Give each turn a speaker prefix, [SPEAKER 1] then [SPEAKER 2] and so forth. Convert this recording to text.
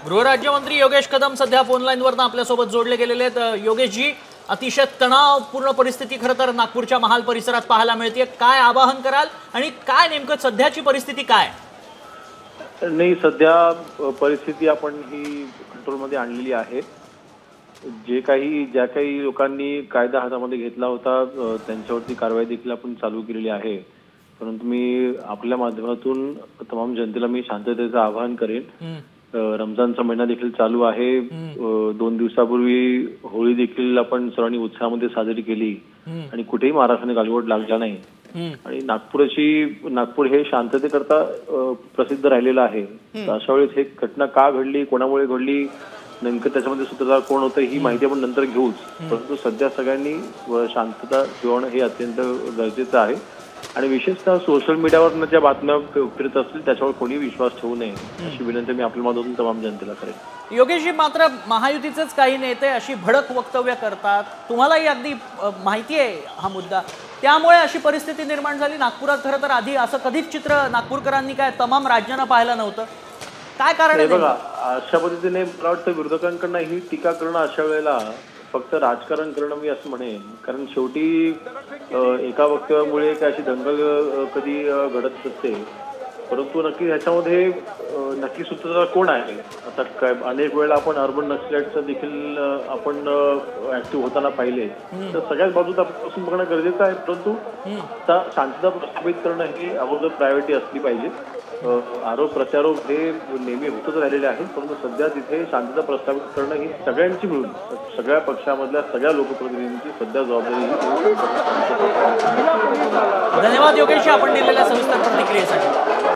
[SPEAKER 1] गृहराज्यमंत्री योगेश कदम सध्या फोन लाईनवरनं आपल्यासोबत जोडले गेलेले आहेत। योगेशजी, अतिशय तणावपूर्ण परिस्थिती खरं तर नागपूरच्या महाल परिसरात पाहायला मिळते। काय आवाहन कराल आणि काय नेमकं सध्याची परिस्थिती काय?
[SPEAKER 2] नाही, सध्या परिस्थिती आपण ही कंट्रोलमध्ये आणलेली आहे। ज्या काही लोकांनी कायदा हातामध्ये घेतला होता त्यांच्यावरती कारवाई देखील आपण चालू केलेली आहे। परंतु मी आपल्या माध्यमातून तमाम जनतेला मी शांततेचं आवाहन करेन। रमजानचा महिना देखील चालू आहे। 2 दिवसापूर्वी होळी देखील आपण सर्वांनी उत्साहामध्ये साजरी केली आणि कुठेही महाराष्ट्राने गालबोट लागला नाही। आणि नागपूर हे शांततेकरता प्रसिद्ध राहिलेलं आहे। अशा वेळेस हे घटना का घडली, कोणामुळे घडली, नेमकं त्याच्यामध्ये सूत्रधार कोण होतं ही माहिती आपण नंतर घेऊच। परंतु सध्या सगळ्यांनी शांतता ठेवणं हे अत्यंत गरजेचं आहे आणि विशेषतः सोशल मीडियावर ज्या बातम्या फिरत असतील त्याच्यावर कोणी विश्वास ठेवू नये अशी विनंती मी आपल्या मधून तमाम जनतेला करेन।
[SPEAKER 1] योगेशजी, मात्र महायुतीचेच काही नेते अशी भडक वक्तव्य करतात, तुम्हालाही अगदी माहिती आहे हा मुद्दा, त्यामुळे अशी परिस्थिती निर्माण झाली नागपुरात। खरं तर आधी असं कधीच चित्र नागपूरकरांनी काय तमाम राज्यांना पाहायला नव्हतं। काय कारण आहे?
[SPEAKER 2] बघा, अशा पद्धतीने मला वाटतं विरोधकांकडनं ही टीका करणं अशा वेळेला फक्त राजकारण करणं मी असं म्हणेन। कारण शेवटी एका वक्तव्यामुळे काय अशी दंगल कधी घडत असते, परंतु नक्की ह्याच्यामध्ये नक्की सूत्रधार कोण आहे? आता काय अनेक वेळेला आपण अर्बन नक्सलाइटचं देखील आपण ऍक्टिव्ह होताना पाहिले, तर सगळ्याच बाजूत आपण बघणं गरजेचं आहे। परंतु आता शांतता प्रस्थापित करणं ही अगोदर प्रायोरिटी असली पाहिजे। आरोप प्रत्यारोप हे नेहमी होतच राहिलेले आहेत, परंतु सध्या तिथे शांतता प्रस्थापित करणं ही सगळ्यांची मिळून सगळ्या पक्षामधल्या सगळ्या लोकप्रतिनिधींची सध्या जबाबदारी।
[SPEAKER 1] धन्यवाद योगेश, आपण दिलेल्या सविस्तर प्रतिक्रियेसाठी।